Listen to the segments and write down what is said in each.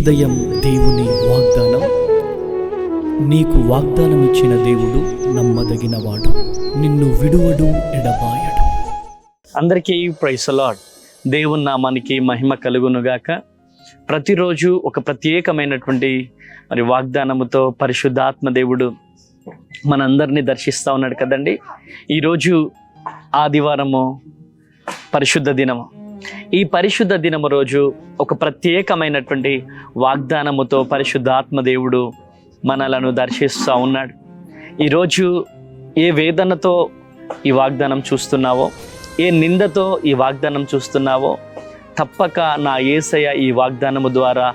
ఉదయం దేవుని వాగ్దానం. నీకు వాగ్దానం ఇచ్చిన దేవుడు నమ్మదగినవాడు, నిన్ను విడువడు, ఎడబాయడు. అందరికీ ప్రైజ్ ది లార్డ్. దేవుని నామానికి మహిమ కలుగునుగాక. ప్రతిరోజు ఒక ప్రత్యేకమైనటువంటి వాగ్దానముతో పరిశుద్ధాత్మ దేవుడు మనందరినీ దర్శిస్తూ ఉన్నాడు కదండి. ఈరోజు ఆదివారము పరిశుద్ధ దినము. ఈ పరిశుద్ధ దినము రోజు ఒక ప్రత్యేకమైనటువంటి వాగ్దానముతో పరిశుద్ధాత్మ దేవుడు మనలను దర్శిస్తూ ఉన్నాడు. ఈరోజు ఏ వేదనతో ఈ వాగ్దానం చూస్తున్నావో, ఏ నిందతో ఈ వాగ్దానం చూస్తున్నావో, తప్పక నా యేసయ్య ఈ వాగ్దానము ద్వారా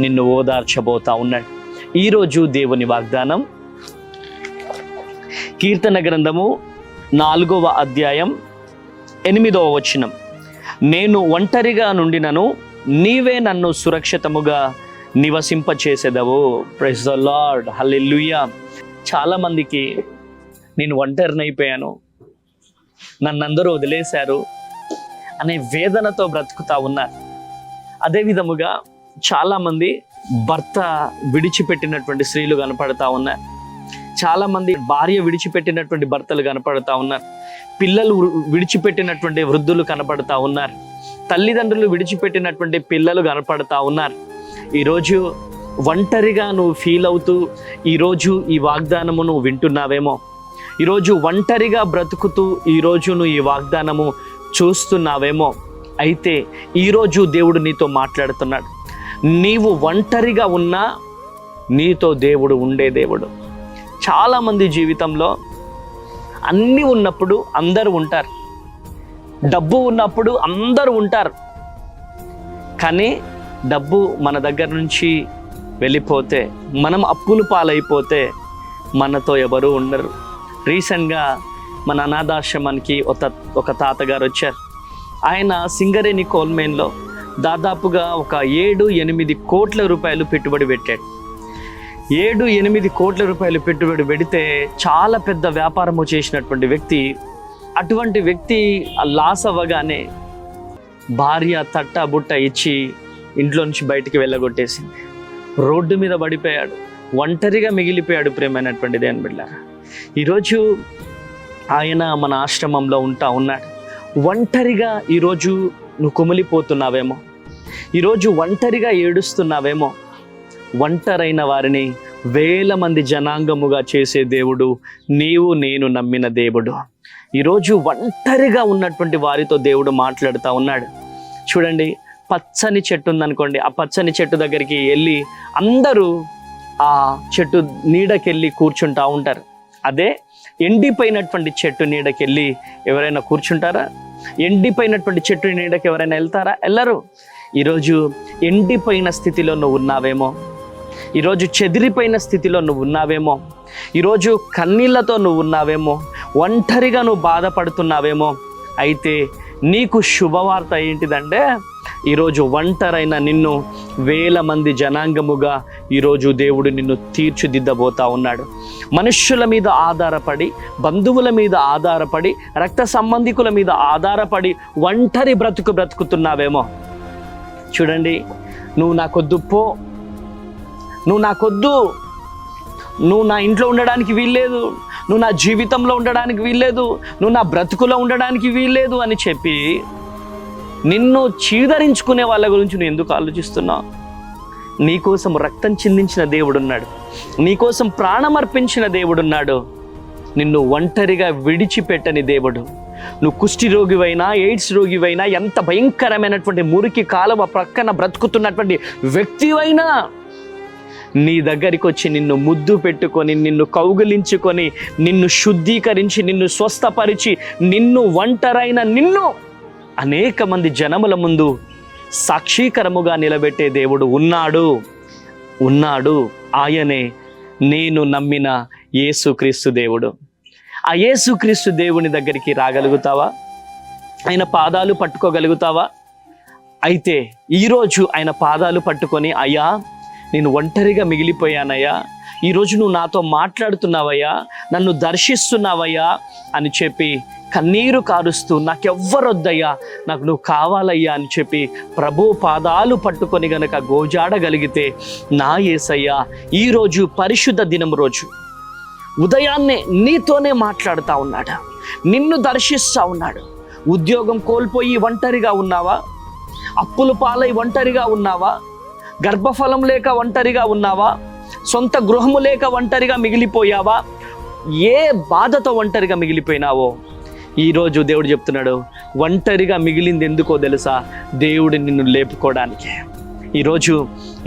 నిన్ను ఓదార్చబోతా ఉన్నాడు. ఈరోజు దేవుని వాగ్దానం కీర్తన గ్రంథము 4వ అధ్యాయం 8వ వచనం. నేను ఒంటరిగా నుండినను నీవే నన్ను సురక్షితముగా నివసింపచేసేదవు. ప్రైజ్ ది లార్డ్, హల్లెలూయా. చాలామందికి నేను ఒంటరినైపోయాను, నన్నందరూ వదిలేశారు అనే వేదనతో బ్రతుకుతా ఉన్నారు. అదే విధముగా చాలామంది భర్త విడిచిపెట్టినటువంటి స్త్రీలు కనపడతా ఉన్నారు. చాలామంది భార్య విడిచిపెట్టినటువంటి భర్తలు కనపడతా ఉన్నారు. పిల్లలు విడిచిపెట్టినటువంటి వృద్ధులు కనపడతా ఉన్నారు. తల్లిదండ్రులు విడిచిపెట్టినటువంటి పిల్లలు కనపడతా ఉన్నారు. ఈరోజు ఒంటరిగా నువ్వు ఫీల్ అవుతూ ఈరోజు ఈ వాగ్దానము నువ్వు వింటున్నావేమో. ఈరోజు ఒంటరిగా బ్రతుకుతూ ఈరోజు నువ్వు ఈ వాగ్దానము చూస్తున్నావేమో. అయితే ఈరోజు దేవుడు నీతో మాట్లాడుతున్నాడు. నీవు ఒంటరిగా ఉన్నా నీతో దేవుడు ఉండే దేవుడు. చాలామంది జీవితంలో అన్నీ ఉన్నప్పుడు అందరూ ఉంటారు, డబ్బు ఉన్నప్పుడు అందరూ ఉంటారు. కానీ డబ్బు మన దగ్గర నుంచి వెళ్ళిపోతే, మనం అప్పులు పాలైపోతే మనతో ఎవరు ఉండరు. రీసెంట్గా మన అనాథాశ్రమానికి ఒక తాతగారు వచ్చారు. ఆయన సింగరేణి కోల్మెన్లో దాదాపుగా ఒక 7-8 కోట్ల రూపాయలు పెట్టుబడి పెట్టాడు. 7-8 కోట్ల రూపాయలు పెట్టుబడి పెడితే చాలా పెద్ద వ్యాపారము చేసినటువంటి వ్యక్తి. అటువంటి వ్యక్తి లాస్ అవ్వగానే భార్య తట్ట బుట్ట ఇచ్చి ఇంట్లో నుంచి బయటికి వెళ్ళగొట్టేసింది. రోడ్డు మీద పడిపోయాడు, ఒంటరిగా మిగిలిపోయాడు. ప్రేమైనటువంటి దేవుని బిడ్డలారా, ఈరోజు ఆయన మన ఆశ్రమంలో ఉంటా ఉన్నాడు. ఒంటరిగా ఈరోజు నువ్వు కుమిలిపోతున్నావేమో, ఈరోజు ఒంటరిగా ఏడుస్తున్నావేమో. ఒంటరైన వారిని వేల మంది జనాంగముగా చేసే దేవుడు నీవు నేను నమ్మిన దేవుడు. ఈరోజు ఒంటరిగా ఉన్నటువంటి వారితో దేవుడు మాట్లాడుతూ ఉన్నాడు. చూడండి, పచ్చని చెట్టు ఉందనుకోండి, ఆ పచ్చని చెట్టు దగ్గరికి వెళ్ళి అందరూ ఆ చెట్టు నీడకెళ్ళి కూర్చుంటా ఉంటారు. అదే ఎండిపోయినటువంటి చెట్టు నీడకెళ్ళి ఎవరైనా కూర్చుంటారా? ఎండిపోయినటువంటి చెట్టు నీడకి ఎవరైనా వెళ్తారా? వెళ్ళరు. ఈరోజు ఎండిపోయిన స్థితిలో నువ్వు ఉన్నావేమో, ఈరోజు చెదిరిపోయిన స్థితిలో నువ్వు ఉన్నావేమో, ఈరోజు కన్నీళ్లతో నువ్వు ఉన్నావేమో, ఒంటరిగా నువ్వు బాధపడుతున్నావేమో. అయితే నీకు శుభవార్త ఏంటిదంటే, ఈరోజు ఒంటరైన నిన్ను వేల మంది జనాంగముగా ఈరోజు దేవుడు నిన్ను తీర్చిదిద్దబోతా ఉన్నాడు. మనుష్యుల మీద ఆధారపడి, బంధువుల మీద ఆధారపడి, రక్త సంబంధికుల మీద ఆధారపడి ఒంటరి బ్రతుకుతున్నావేమో. చూడండి, నువ్వు నాకొద్దు పో, నువ్వు నాకొద్దు, నువ్వు నా ఇంట్లో ఉండడానికి వీల్లేదు, నువ్వు నా జీవితంలో ఉండడానికి వీల్లేదు, నువ్వు నా బ్రతుకులో ఉండడానికి వీల్లేదు అని చెప్పి నిన్ను చీదరించుకునే వాళ్ళ గురించి నువ్వు ఎందుకు ఆలోచిస్తున్నావు? నీకోసం రక్తం చిందించిన దేవుడున్నాడు, నీకోసం ప్రాణం అర్పించిన దేవుడున్నాడు. నిన్ను ఒంటరిగా విడిచిపెట్టని దేవుడు. నువ్వు కుష్టి రోగివైనా, ఎయిడ్స్ రోగివైనా, ఎంత భయంకరమైనటువంటి మురికి కాలువ ప్రక్కన బ్రతుకుతున్నటువంటి వ్యక్తివైనా నీ దగ్గరికి వచ్చి నిన్ను ముద్దు పెట్టుకొని, నిన్ను కౌగిలించుకొని, నిన్ను శుద్ధీకరించి, నిన్ను స్వస్థపరిచి, నిన్ను ఒంటరైన నిన్ను అనేక మంది జనముల ముందు సాక్షీకరముగా నిలబెట్టే దేవుడు ఉన్నాడు. ఆయనే నేను నమ్మిన యేసుక్రీస్తు దేవుడు. ఆ యేసుక్రీస్తు దేవుని దగ్గరికి రాగలుగుతావా? ఆయన పాదాలు పట్టుకోగలుగుతావా? అయితే ఈరోజు ఆయన పాదాలు పట్టుకొని, అయ్యా నేను ఒంటరిగా మిగిలిపోయానయ్యా, ఈరోజు నువ్వు నాతో మాట్లాడుతున్నావయ్యా, నన్ను దర్శిస్తున్నావయ్యా అని చెప్పి కన్నీరు కారుస్తూ నాకెవ్వరొద్దయ్యా, నాకు నువ్వు కావాలయ్యా అని చెప్పి ప్రభు పాదాలు పట్టుకొని గనక గోజాడగలిగితే నా యేసయ్య ఈరోజు పరిశుద్ధ దినం రోజు ఉదయాన్నే నీతోనే మాట్లాడుతూ ఉన్నాడు, నిన్ను దర్శిస్తూ ఉన్నాడు. ఉద్యోగం కోల్పోయి ఒంటరిగా ఉన్నావా? అప్పుల పాలై ఒంటరిగా ఉన్నావా? గర్భఫలం లేక ఒంటరిగా ఉన్నావా? సొంత గృహము లేక ఒంటరిగా మిగిలిపోయావా? ఏ బాధతో ఒంటరిగా మిగిలిపోయినావో ఈరోజు దేవుడు చెప్తున్నాడు, ఒంటరిగా మిగిలింది ఎందుకో తెలుసా? దేవుడు నిన్ను లేపుకోవడానికి. ఈరోజు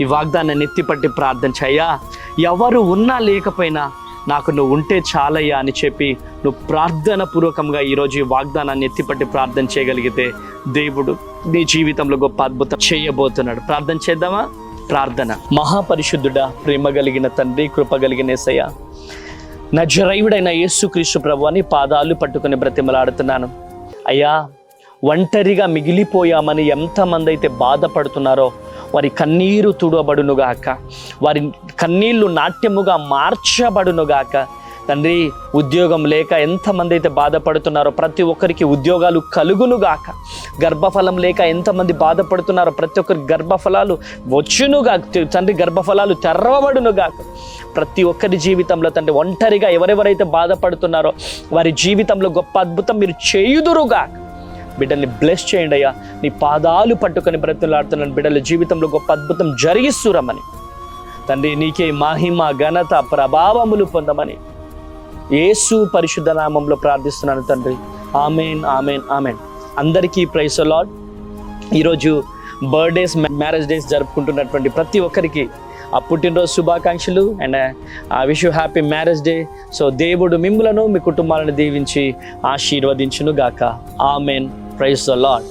ఈ వాగ్దానాన్ని ఎత్తిపట్టి ప్రార్థన చేయా. ఎవరు ఉన్నా లేకపోయినా నాకు నువ్వు ఉంటే చాలయ్యా అని చెప్పి నువ్వు ప్రార్థన పూర్వకంగా ఈరోజు ఈ వాగ్దానాన్ని ఎత్తిపట్టి ప్రార్థన చేయగలిగితే దేవుడు నీ జీవితంలో గొప్ప అద్భుతం చేయబోతున్నాడు. ప్రార్థన చేద్దామా? ప్రార్థన. మహాపరిశుద్ధుడా, ప్రేమ కలిగిన తండ్రి, కృప కలిగిన యేసయ్య, నజరేయుడైన యేసుక్రీస్తు ప్రభువాని పాదాలు పట్టుకొని బ్రతిమలాడుతున్నాను అయ్యా. ఒంటరిగా మిగిలిపోయామని ఎంతమంది అయితే బాధపడుతున్నారో వారి కన్నీరు తుడబడునుగాక, వారి కన్నీళ్లు నాట్యముగా మార్చబడునుగాక. తండ్రి, ఉద్యోగం లేక ఎంతమంది అయితే బాధపడుతున్నారో ప్రతి ఒక్కరికి ఉద్యోగాలు కలుగునుగాక. గర్భఫలం లేక ఎంతమంది బాధపడుతున్నారో ప్రతి ఒక్కరికి గర్భఫలాలు వచ్చునుగాక. తండ్రి, గర్భఫలాలు తెరవబడునుగాక. ప్రతి ఒక్కరి జీవితంలో తండ్రి ఒంటరిగా ఎవరెవరైతే బాధపడుతున్నారో వారి జీవితంలో గొప్ప అద్భుతం మీరు చేయుదురుగాక. బిడ్డల్ని బ్లెస్ చేయండి అయ్యా. నీ పాదాలు పట్టుకొని బ్రతులాడుతున్నాను. బిడ్డల జీవితంలో గొప్ప అద్భుతం జరిగిస్తురమని తండ్రి, నీకే మహిమ ఘనత ప్రభావములు పొందమని యేసు పరిశుద్ధ నామంలో ప్రార్థిస్తున్నాను తండ్రి. Amen, amen, amen. అందరికీ ప్రైజ్ ది లార్డ్. ఈరోజు బర్త్డేస్, మ్యారేజ్ డేస్ జరుపుకుంటున్నటువంటి ప్రతి ఒక్కరికి ఆ పుట్టినరోజు శుభాకాంక్షలు and I wish you happy marriage day. So దేవుడు మిమ్ములను మీ కుటుంబాలను దీవించి ఆశీర్వదించును గాక. ఆమెన్. Praise the lord.